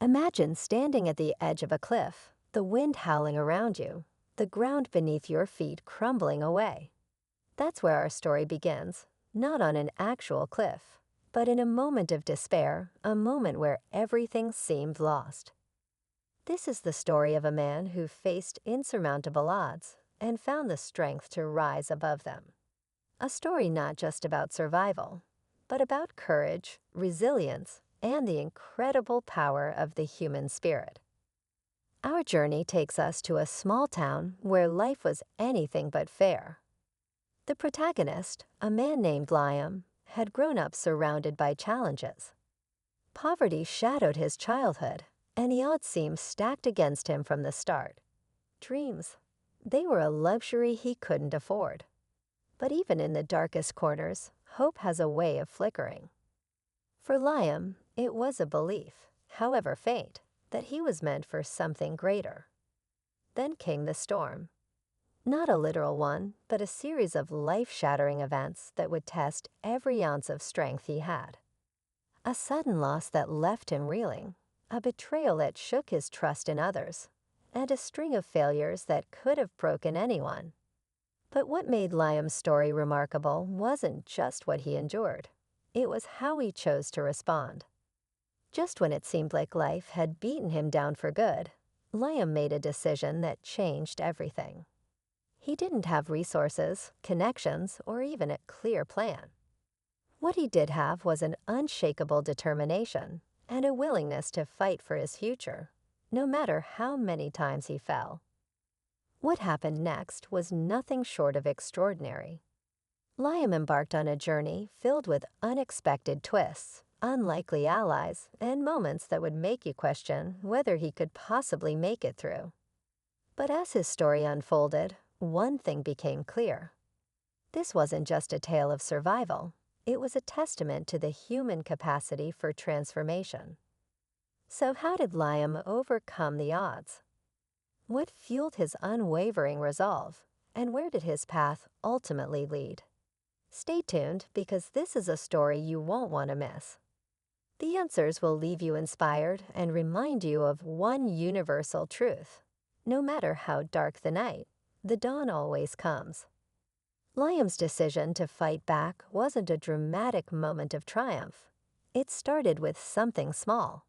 Imagine standing at the edge of a cliff, the wind howling around you, the ground beneath your feet crumbling away. That's where our story begins, not on an actual cliff, but in a moment of despair, a moment where everything seemed lost. This is the story of a man who faced insurmountable odds and found the strength to rise above them. A story not just about survival, but about courage, resilience, and the incredible power of the human spirit. Our journey takes us to a small town where life was anything but fair. The protagonist, a man named Liam, had grown up surrounded by challenges. Poverty shadowed his childhood, and the odds seemed stacked against him from the start. Dreams, they were a luxury he couldn't afford. But even in the darkest corners, hope has a way of flickering. For Liam, it was a belief, however faint, that he was meant for something greater. Then came the storm. Not a literal one, but a series of life-shattering events that would test every ounce of strength he had. A sudden loss that left him reeling, a betrayal that shook his trust in others, and a string of failures that could have broken anyone. But what made Liam's story remarkable wasn't just what he endured. It was how he chose to respond. Just when it seemed like life had beaten him down for good, Liam made a decision that changed everything. He didn't have resources, connections, or even a clear plan. What he did have was an unshakable determination and a willingness to fight for his future, no matter how many times he fell. What happened next was nothing short of extraordinary. Liam embarked on a journey filled with unexpected twists, unlikely allies, and moments that would make you question whether he could possibly make it through. But as his story unfolded, one thing became clear. This wasn't just a tale of survival. It was a testament to the human capacity for transformation. So how did Liam overcome the odds? What fueled his unwavering resolve, and where did his path ultimately lead? Stay tuned, because this is a story you won't want to miss. The answers will leave you inspired and remind you of one universal truth. No matter how dark the night, the dawn always comes. Liam's decision to fight back wasn't a dramatic moment of triumph. It started with something small.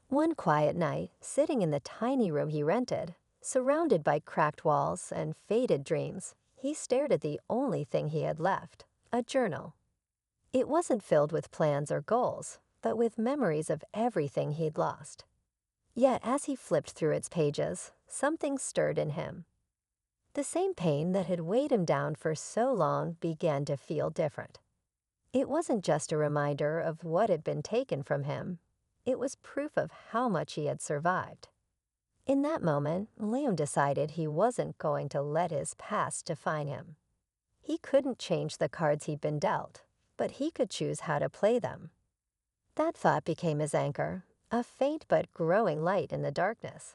One quiet night, sitting in the tiny room he rented, surrounded by cracked walls and faded dreams, he stared at the only thing he had left, a journal. It wasn't filled with plans or goals, but with memories of everything he'd lost. Yet as he flipped through its pages, something stirred in him. The same pain that had weighed him down for so long began to feel different. It wasn't just a reminder of what had been taken from him. It was proof of how much he had survived. In that moment, Liam decided he wasn't going to let his past define him. He couldn't change the cards he'd been dealt, but he could choose how to play them. That thought became his anchor, a faint but growing light in the darkness.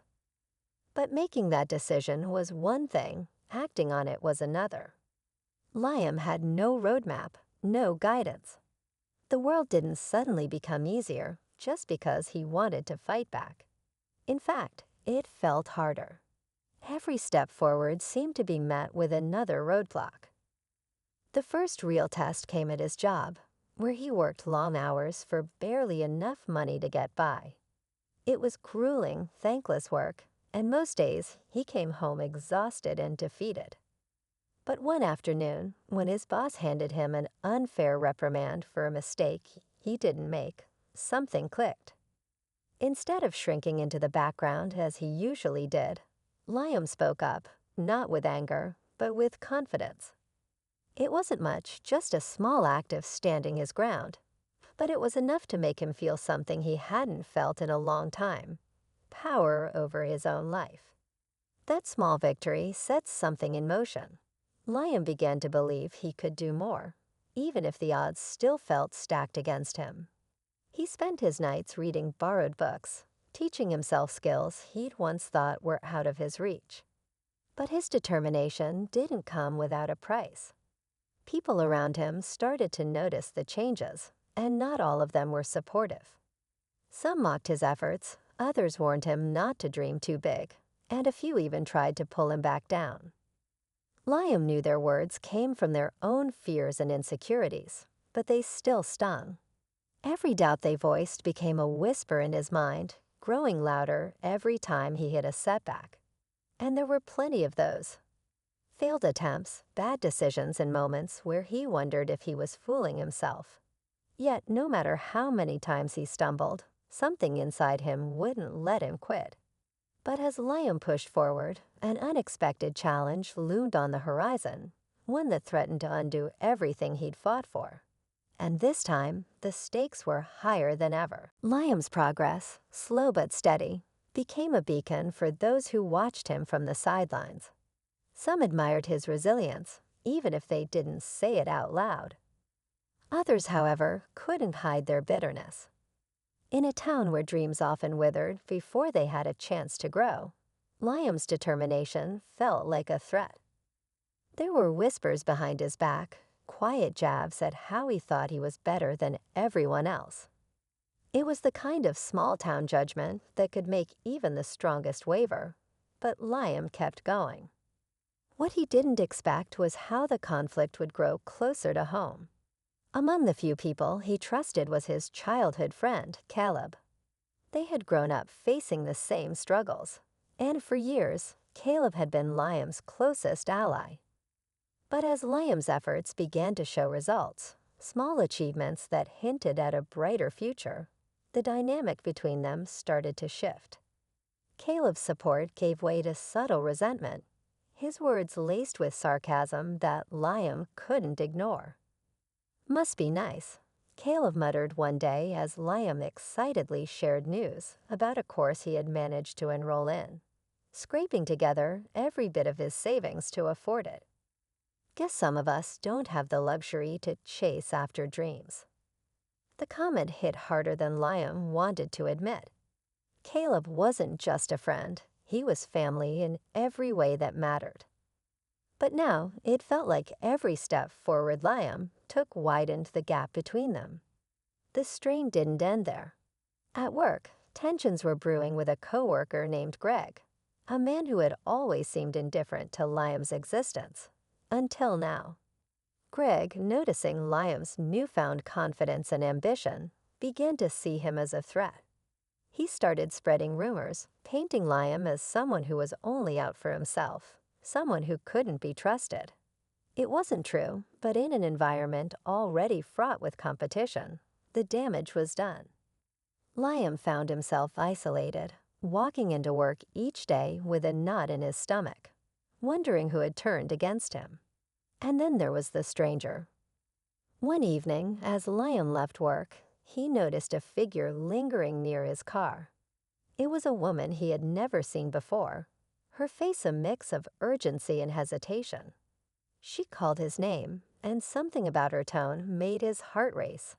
But making that decision was one thing, acting on it was another. Liam had no roadmap, no guidance. The world didn't suddenly become easier just because he wanted to fight back. In fact, it felt harder. Every step forward seemed to be met with another roadblock. The first real test came at his job, where he worked long hours for barely enough money to get by. It was grueling, thankless work, and most days he came home exhausted and defeated. But one afternoon, when his boss handed him an unfair reprimand for a mistake he didn't make, something clicked. Instead of shrinking into the background as he usually did, Liam spoke up, not with anger, but with confidence. It wasn't much, just a small act of standing his ground, but it was enough to make him feel something he hadn't felt in a long time: power over his own life. That small victory set something in motion. Liam began to believe he could do more, even if the odds still felt stacked against him. He spent his nights reading borrowed books, teaching himself skills he'd once thought were out of his reach. But his determination didn't come without a price. People around him started to notice the changes, and not all of them were supportive. Some mocked his efforts, Others warned him not to dream too big, and a few even tried to pull him back down. Liam knew their words came from their own fears and insecurities, but they still stung. Every doubt they voiced became a whisper in his mind, growing louder every time he hit a setback. And there were plenty of those. Failed attempts, bad decisions, and moments where he wondered if he was fooling himself. Yet no matter how many times he stumbled, something inside him wouldn't let him quit. But as Liam pushed forward, an unexpected challenge loomed on the horizon, one that threatened to undo everything he'd fought for. And this time, the stakes were higher than ever. Liam's progress, slow but steady, became a beacon for those who watched him from the sidelines. Some admired his resilience, even if they didn't say it out loud. Others, however, couldn't hide their bitterness. In a town where dreams often withered before they had a chance to grow, Liam's determination felt like a threat. There were whispers behind his back, quiet jabs at how he thought he was better than everyone else. It was the kind of small-town judgment that could make even the strongest waver, but Liam kept going. What he didn't expect was how the conflict would grow closer to home. Among the few people he trusted was his childhood friend, Caleb. They had grown up facing the same struggles, and for years, Caleb had been Liam's closest ally. But as Liam's efforts began to show results, small achievements that hinted at a brighter future, the dynamic between them started to shift. Caleb's support gave way to subtle resentment, his words laced with sarcasm that Liam couldn't ignore. "Must be nice," Caleb muttered one day as Liam excitedly shared news about a course he had managed to enroll in, scraping together every bit of his savings to afford it. "Guess some of us don't have the luxury to chase after dreams." The comment hit harder than Liam wanted to admit. Caleb wasn't just a friend, he was family in every way that mattered. But now it felt like every step forward Liam took widened the gap between them. The strain didn't end there. At work, tensions were brewing with a coworker named Greg, a man who had always seemed indifferent to Liam's existence, until now. Greg, noticing Liam's newfound confidence and ambition, began to see him as a threat. He started spreading rumors, painting Liam as someone who was only out for himself, someone who couldn't be trusted. It wasn't true, but in an environment already fraught with competition, the damage was done. Liam found himself isolated, walking into work each day with a knot in his stomach, wondering who had turned against him. And then there was the stranger. One evening, as Liam left work, he noticed a figure lingering near his car. It was a woman he had never seen before, her face a mix of urgency and hesitation. She called his name, and something about her tone made his heart race.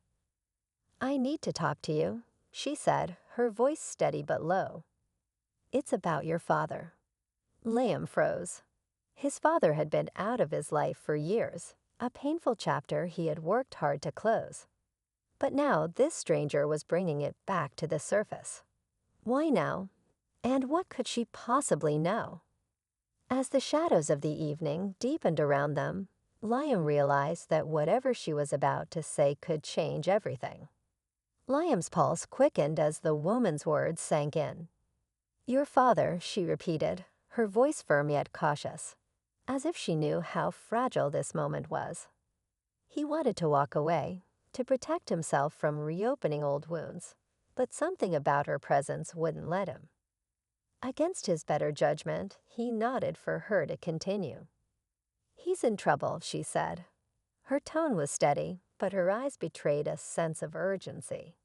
"I need to talk to you," she said, her voice steady but low. "It's about your father." Liam froze. His father had been out of his life for years, a painful chapter he had worked hard to close. But now this stranger was bringing it back to the surface. Why now? And what could she possibly know? As the shadows of the evening deepened around them, Liam realized that whatever she was about to say could change everything. Liam's pulse quickened as the woman's words sank in. "Your father," she repeated, her voice firm yet cautious, as if she knew how fragile this moment was. He wanted to walk away, to protect himself from reopening old wounds, but something about her presence wouldn't let him. Against his better judgment, he nodded for her to continue. "He's in trouble," she said. Her tone was steady, but her eyes betrayed a sense of urgency.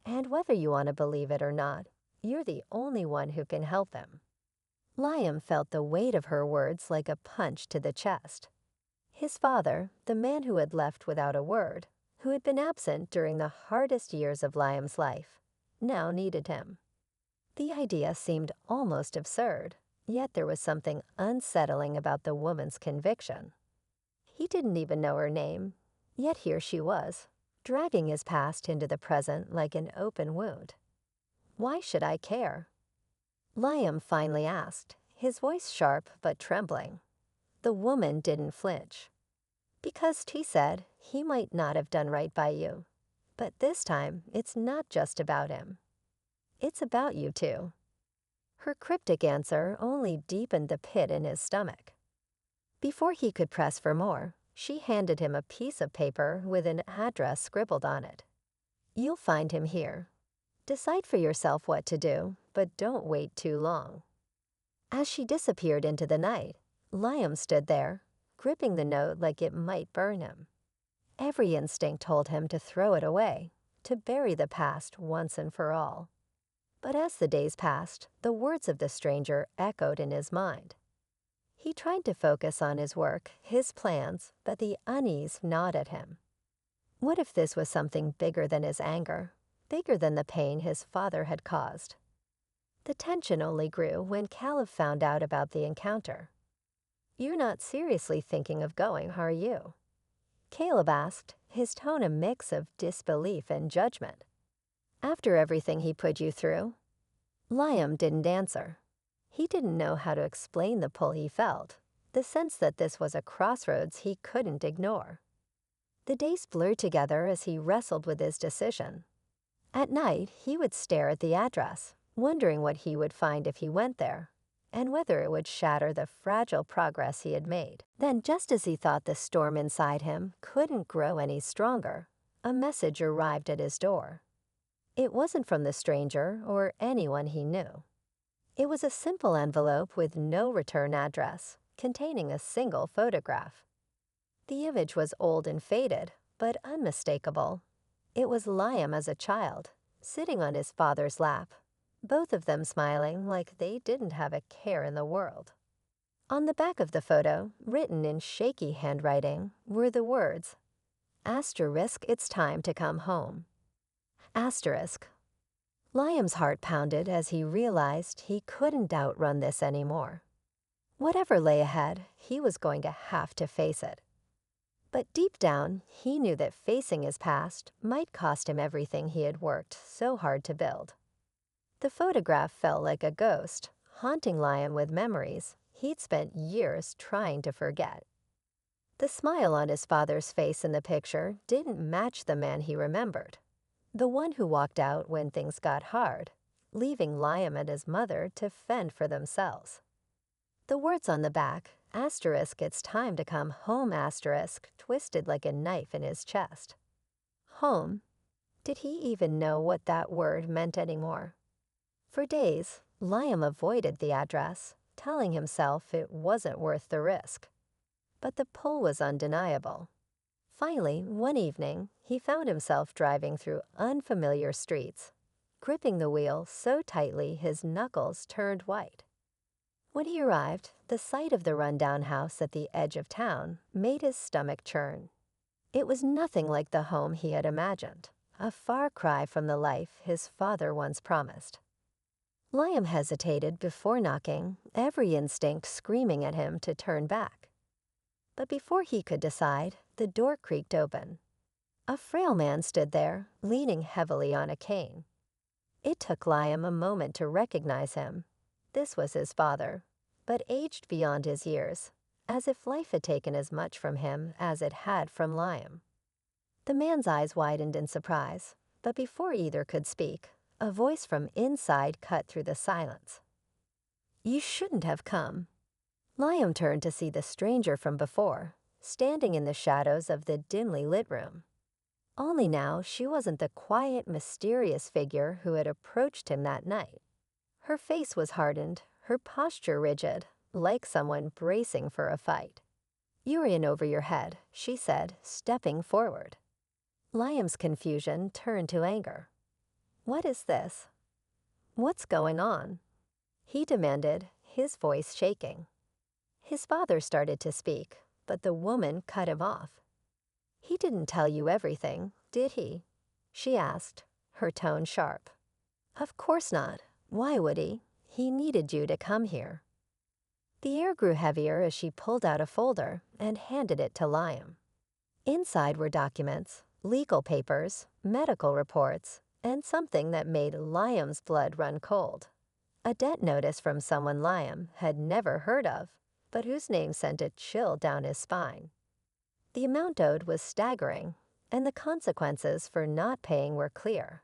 "And whether you want to believe it or not, you're the only one who can help him." Liam felt the weight of her words like a punch to the chest. His father, the man who had left without a word, who had been absent during the hardest years of Liam's life, now needed him. The idea seemed almost absurd, yet there was something unsettling about the woman's conviction. He didn't even know her name, yet here she was, dragging his past into the present like an open wound. Why should I care? Liam finally asked, his voice sharp but trembling. The woman didn't flinch. Because T said he might not have done right by you. But this time, it's not just about him. It's about you too. Her cryptic answer only deepened the pit in his stomach. Before he could press for more, she handed him a piece of paper with an address scribbled on it. You'll find him here. Decide for yourself what to do, but don't wait too long. As she disappeared into the night, Liam stood there, gripping the note like it might burn him. Every instinct told him to throw it away, to bury the past once and for all. But as the days passed, the words of the stranger echoed in his mind. He tried to focus on his work, his plans, but the unease gnawed at him. What if this was something bigger than his anger, bigger than the pain his father had caused? The tension only grew when Caleb found out about the encounter. You're not seriously thinking of going, are you? Caleb asked, his tone a mix of disbelief and judgment. After everything he put you through? Liam didn't answer. He didn't know how to explain the pull he felt, the sense that this was a crossroads he couldn't ignore. The days blurred together as he wrestled with his decision. At night, he would stare at the address, wondering what he would find if he went there, and whether it would shatter the fragile progress he had made. Then, just as he thought the storm inside him couldn't grow any stronger, a message arrived at his door. It wasn't from the stranger or anyone he knew. It was a simple envelope with no return address, containing a single photograph. The image was old and faded, but unmistakable. It was Liam as a child, sitting on his father's lap, both of them smiling like they didn't have a care in the world. On the back of the photo, written in shaky handwriting, were the words, "Asterisk, it's time to come home." Asterisk. Liam's heart pounded as he realized he couldn't outrun this anymore. Whatever lay ahead, he was going to have to face it. But deep down, he knew that facing his past might cost him everything he had worked so hard to build. The photograph felt like a ghost, haunting Liam with memories he'd spent years trying to forget. The smile on his father's face in the picture didn't match the man he remembered, the one who walked out when things got hard, leaving Liam and his mother to fend for themselves. The words on the back, asterisk, it's time to come home, asterisk, twisted like a knife in his chest. Home? Did he even know what that word meant anymore? For days, Liam avoided the address, telling himself it wasn't worth the risk. But the pull was undeniable. Finally, one evening, he found himself driving through unfamiliar streets, gripping the wheel so tightly his knuckles turned white. When he arrived, the sight of the rundown house at the edge of town made his stomach churn. It was nothing like the home he had imagined, a far cry from the life his father once promised. Liam hesitated before knocking, every instinct screaming at him to turn back. But before he could decide, the door creaked open. A frail man stood there, leaning heavily on a cane. It took Liam a moment to recognize him. This was his father, but aged beyond his years, as if life had taken as much from him as it had from Liam. The man's eyes widened in surprise, but before either could speak, a voice from inside cut through the silence. "You shouldn't have come." Liam turned to see the stranger from before, standing in the shadows of the dimly lit room. Only now she wasn't the quiet, mysterious figure who had approached him that night. Her face was hardened, her posture rigid, like someone bracing for a fight. "You're in over your head," she said, stepping forward. Liam's confusion turned to anger. "What is this? What's going on?" he demanded, his voice shaking. His father started to speak, but the woman cut him off. "He didn't tell you everything, did he?" she asked, her tone sharp. "Of course not. Why would he? He needed you to come here." The air grew heavier as she pulled out a folder and handed it to Liam. Inside were documents, legal papers, medical reports, and something that made Liam's blood run cold. A debt notice from someone Liam had never heard of, but whose name sent a chill down his spine. The amount owed was staggering, and the consequences for not paying were clear.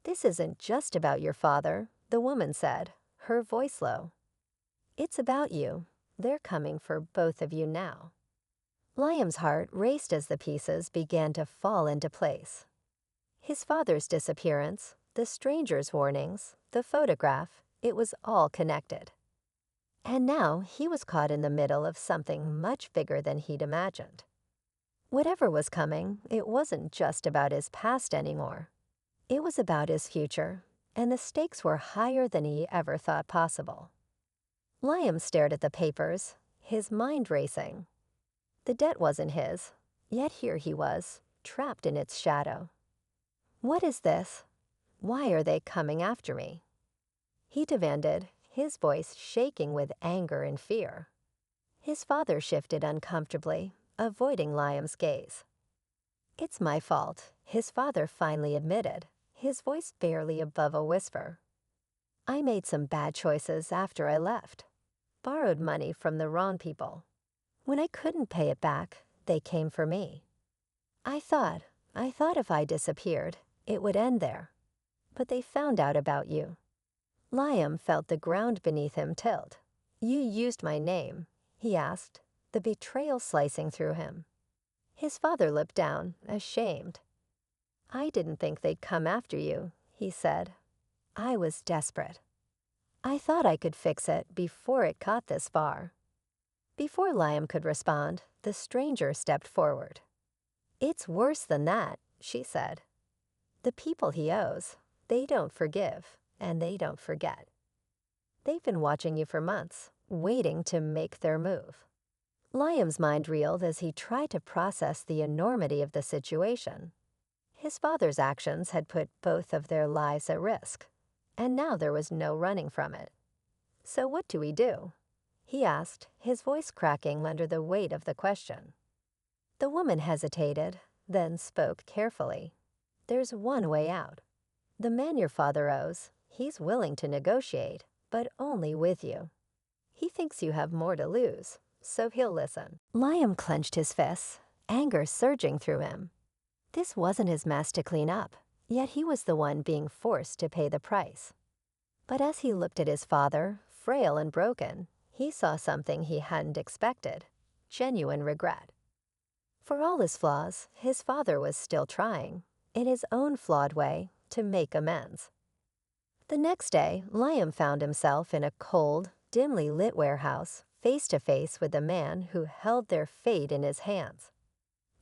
"This isn't just about your father," the woman said, her voice low. "It's about you. They're coming for both of you now." Liam's heart raced as the pieces began to fall into place. His father's disappearance, the stranger's warnings, the photograph, it was all connected. And now he was caught in the middle of something much bigger than he'd imagined. Whatever was coming, it wasn't just about his past anymore. It was about his future, and the stakes were higher than he ever thought possible. Liam stared at the papers, his mind racing. The debt wasn't his, yet here he was, trapped in its shadow. "What is this? Why are they coming after me?" he demanded, his voice shaking with anger and fear. His father shifted uncomfortably, avoiding Liam's gaze. "It's my fault," his father finally admitted, his voice barely above a whisper. "I made some bad choices after I left. Borrowed money from the wrong people. When I couldn't pay it back, they came for me. I thought if I disappeared, it would end there. But they found out about you." Liam felt the ground beneath him tilt. "You used my name?" he asked, the betrayal slicing through him. His father looked down, ashamed. "I didn't think they'd come after you," he said. "I was desperate. I thought I could fix it before it got this far." Before Liam could respond, the stranger stepped forward. "It's worse than that," she said. "The people he owes, they don't forgive, and they don't forget. They've been watching you for months, waiting to make their move." Liam's mind reeled as he tried to process the enormity of the situation. His father's actions had put both of their lives at risk, and now there was no running from it. "So what do we do?" he asked, his voice cracking under the weight of the question. The woman hesitated, then spoke carefully. "There's one way out. The man your father owes, he's willing to negotiate, but only with you. He thinks you have more to lose, so he'll listen." Liam clenched his fists, anger surging through him. This wasn't his mess to clean up, yet he was the one being forced to pay the price. But as he looked at his father, frail and broken, he saw something he hadn't expected: genuine regret. For all his flaws, his father was still trying, in his own flawed way, to make amends. The next day, Liam found himself in a cold, dimly lit warehouse, face to face with the man who held their fate in his hands.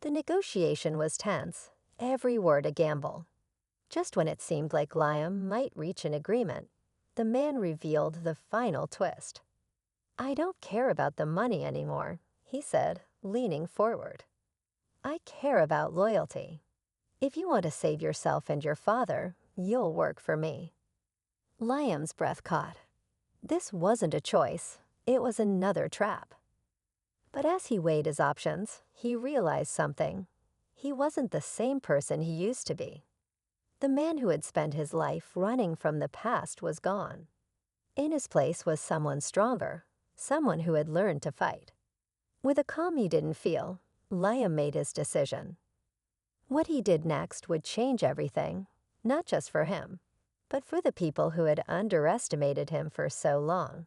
The negotiation was tense, every word a gamble. Just when it seemed like Liam might reach an agreement, the man revealed the final twist. "I don't care about the money anymore," he said, leaning forward. "I care about loyalty. If you want to save yourself and your father, you'll work for me." Liam's breath caught. This wasn't a choice, it was another trap. But as he weighed his options, he realized something. He wasn't the same person he used to be. The man who had spent his life running from the past was gone. In his place was someone stronger, someone who had learned to fight. With a calm he didn't feel, Liam made his decision. What he did next would change everything, not just for him, but for the people who had underestimated him for so long.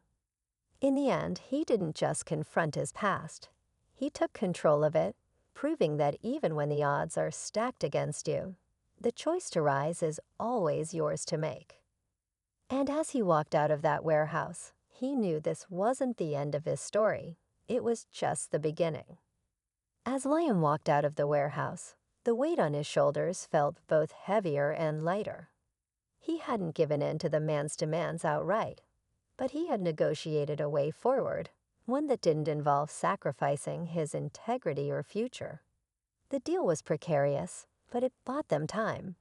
In the end, he didn't just confront his past. He took control of it, proving that even when the odds are stacked against you, the choice to rise is always yours to make. And as he walked out of that warehouse, he knew this wasn't the end of his story. It was just the beginning. As Liam walked out of the warehouse, the weight on his shoulders felt both heavier and lighter. He hadn't given in to the man's demands outright, but he had negotiated a way forward, one that didn't involve sacrificing his integrity or future. The deal was precarious, but it bought them time.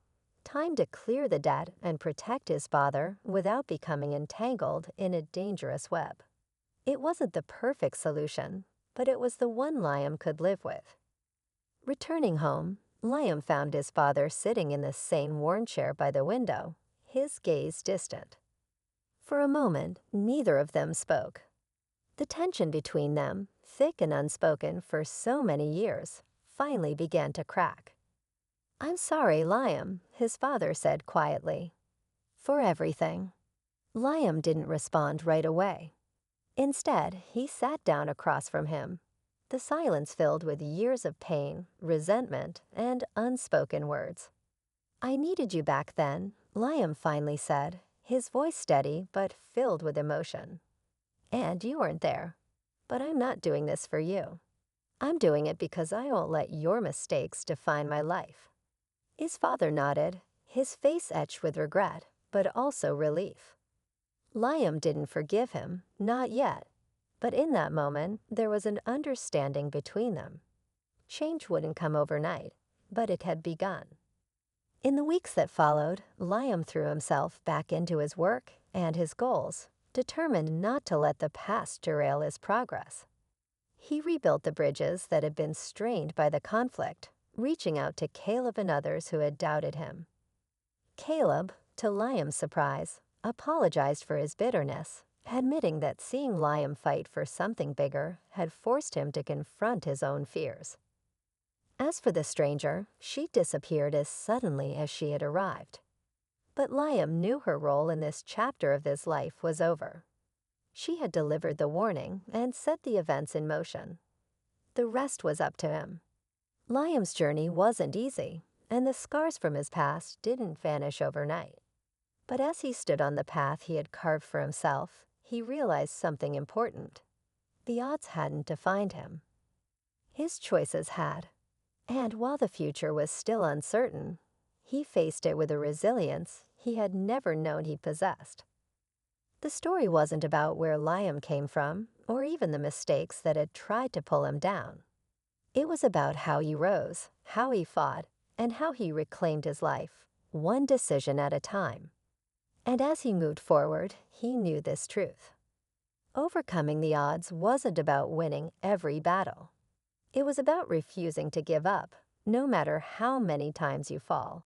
Time to clear the debt and protect his father without becoming entangled in a dangerous web. It wasn't the perfect solution, but it was the one Liam could live with. Returning home, Liam found his father sitting in the same worn chair by the window, his gaze distant. For a moment, neither of them spoke. The tension between them, thick and unspoken for so many years, finally began to crack. "I'm sorry, Liam," his father said quietly. "For everything." Liam didn't respond right away. Instead, he sat down across from him, the silence filled with years of pain, resentment, and unspoken words. "I needed you back then," Liam finally said, his voice steady but filled with emotion. "And you weren't there. But I'm not doing this for you. I'm doing it because I won't let your mistakes define my life." His father nodded, his face etched with regret, but also relief. Liam didn't forgive him, not yet. But in that moment, there was an understanding between them. Change wouldn't come overnight, but it had begun. In the weeks that followed, Liam threw himself back into his work and his goals, determined not to let the past derail his progress. He rebuilt the bridges that had been strained by the conflict, reaching out to Caleb and others who had doubted him. Caleb, to Liam's surprise, apologized for his bitterness, admitting that seeing Liam fight for something bigger had forced him to confront his own fears. As for the stranger, she disappeared as suddenly as she had arrived. But Liam knew her role in this chapter of his life was over. She had delivered the warning and set the events in motion. The rest was up to him. Liam's journey wasn't easy, and the scars from his past didn't vanish overnight. But as he stood on the path he had carved for himself, he realized something important. The odds hadn't defined him. His choices had. And while the future was still uncertain, he faced it with a resilience he had never known he possessed. The story wasn't about where Liam came from, or even the mistakes that had tried to pull him down. It was about how he rose, how he fought, and how he reclaimed his life, one decision at a time. And as he moved forward, he knew this truth. Overcoming the odds wasn't about winning every battle. It was about refusing to give up, no matter how many times you fall.